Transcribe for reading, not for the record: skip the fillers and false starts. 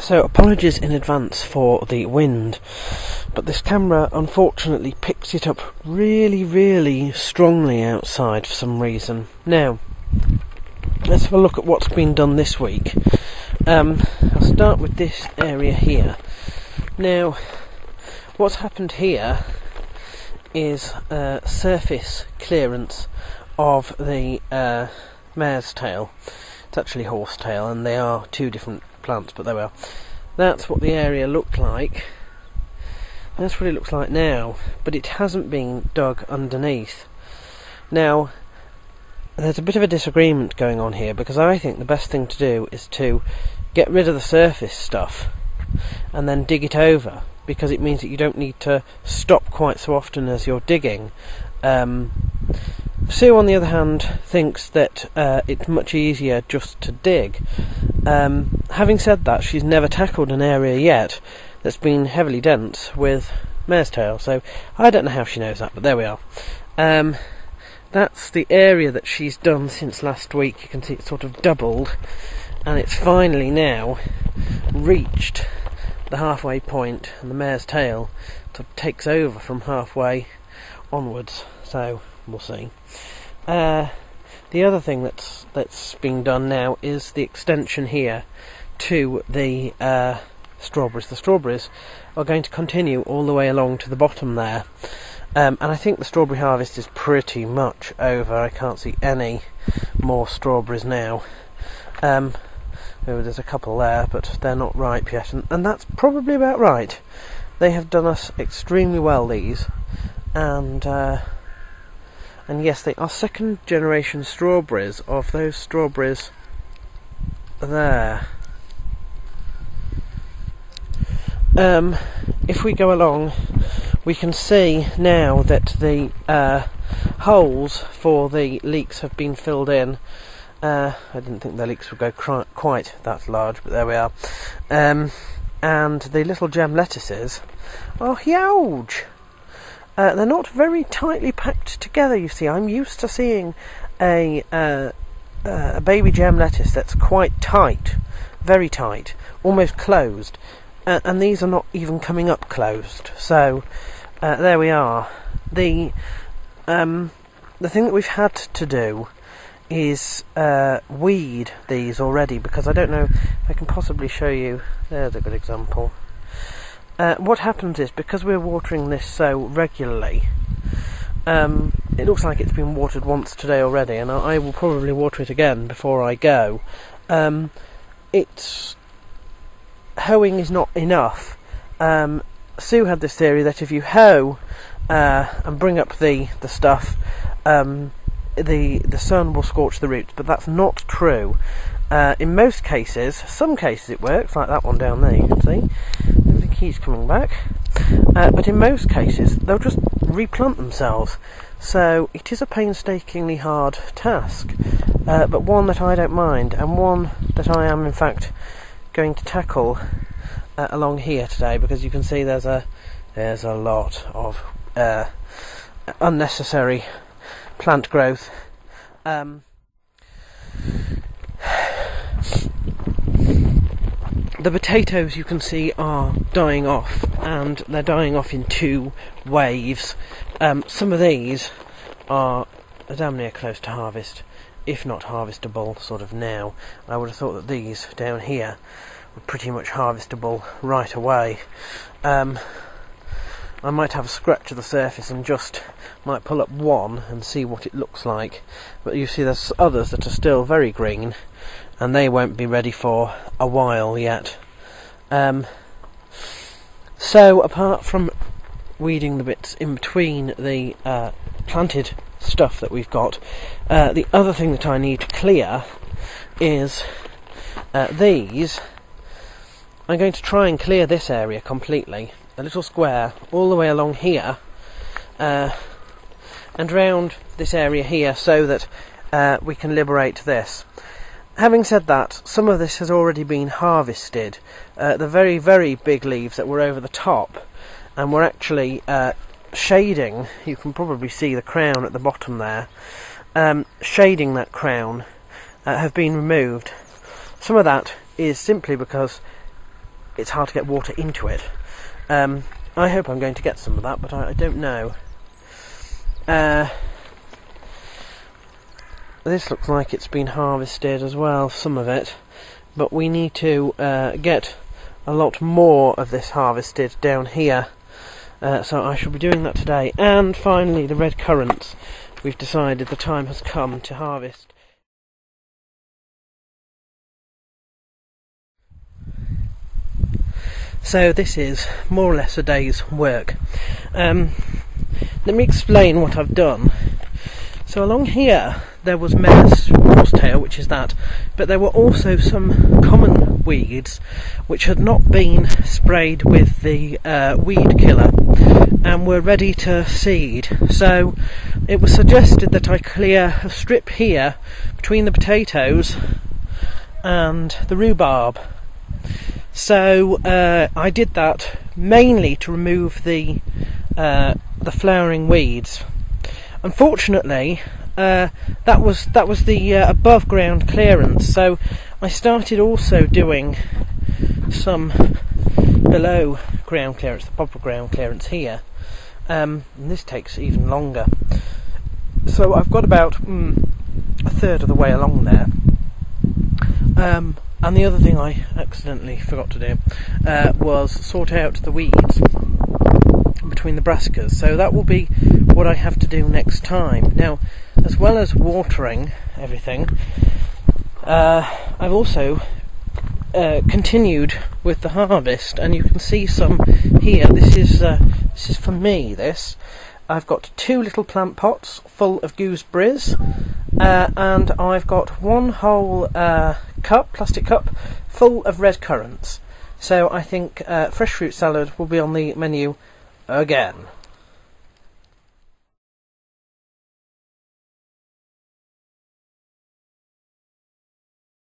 So apologies in advance for the wind, but this camera unfortunately picks it up really strongly outside for some reason. Now, let's have a look at what's been done this week. I'll start with this area here. Now, what's happened here is surface clearance of the mare's tail. It's actually horsetail, and they are two different plants, but there we are. That's what the area looked like. That's what it looks like now, but it hasn't been dug underneath. Now, there's a bit of a disagreement going on here, because I think the best thing to do is to get rid of the surface stuff and then dig it over, because it means that you don't need to stop quite so often as you're digging. Sue, on the other hand, thinks that it's much easier just to dig. Having said that, she's never tackled an area yet that's been heavily dense with mare's tail, so I don't know how she knows that, but there we are. That's the area that she's done since last week. You can see it's sort of doubled, and it's finally now reached the halfway point, and the mare's tail sort of takes over from halfway onwards, so we'll see. The other thing that's being done now is the extension here to the strawberries. The strawberries are going to continue all the way along to the bottom there, and I think the strawberry harvest is pretty much over. I can't see any more strawberries now. There's a couple there, but they're not ripe yet, and that's probably about right. They have done us extremely well, these, and yes, they are second generation strawberries of those strawberries there. If we go along, we can see now that the holes for the leeks have been filled in. I didn't think the leeks would go quite that large, but there we are. And the little gem lettuces are huge. They're not very tightly packed together, you see. I'm used to seeing a baby gem lettuce that's quite tight, very tight, almost closed, and these are not even coming up closed. So there we are. The thing that we've had to do is weed these already, because I don't know if I can possibly show you. There's a good example. What happens is, because we're watering this so regularly, it looks like it's been watered once today already, and I will probably water it again before I go. Hoeing is not enough. Sue had this theory that if you hoe and bring up the stuff, the sun will scorch the roots, but that's not true. In most cases, some cases it works, like that one down there, you can see. I think he's coming back. But in most cases, they'll just replant themselves. So it is a painstakingly hard task, but one that I don't mind, and one that I am in fact going to tackle along here today, because you can see there's a lot of unnecessary plant growth. The potatoes, you can see, are dying off, and they're dying off in two waves. Some of these are damn near close to harvest, if not harvestable sort of now. I would have thought that these down here were pretty much harvestable right away. I might have a scratch of the surface and just might pull up one and see what it looks like, but you see there's others that are still very green, and they won't be ready for a while yet. So apart from weeding the bits in between the planted stuff that we've got, the other thing that I need to clear is these. I'm going to try and clear this area completely, a little square all the way along here, and round this area here, so that we can liberate this. Having said that, some of this has already been harvested. The very, very big leaves that were over the top and were actually shading, you can probably see the crown at the bottom there, shading that crown, have been removed. Some of that is simply because it's hard to get water into it. I hope I'm going to get some of that, but I don't know. This looks like it's been harvested as well, some of it, but we need to get a lot more of this harvested down here, so I shall be doing that today. And finally, the red currants. We've decided the time has come to harvest. So this is more or less a day's work. Let me explain what I've done. So along here there was mare's horsetail, which is that, but there were also some common weeds which had not been sprayed with the weed killer and were ready to seed. So it was suggested that I clear a strip here between the potatoes and the rhubarb. So I did that mainly to remove the flowering weeds. Unfortunately, that was the above ground clearance. So I started also doing some below ground clearance, the proper ground clearance here. And this takes even longer. So I've got about a third of the way along there. And the other thing I accidentally forgot to do was sort out the weeds between the brassicas. So that will be what I have to do next time. Now, as well as watering everything, I've also continued with the harvest, and you can see some here. This is for me. This I've got 2 little plant pots full of gooseberries, and I've got 1 whole plastic cup full of red currants. So I think fresh fruit salad will be on the menu again.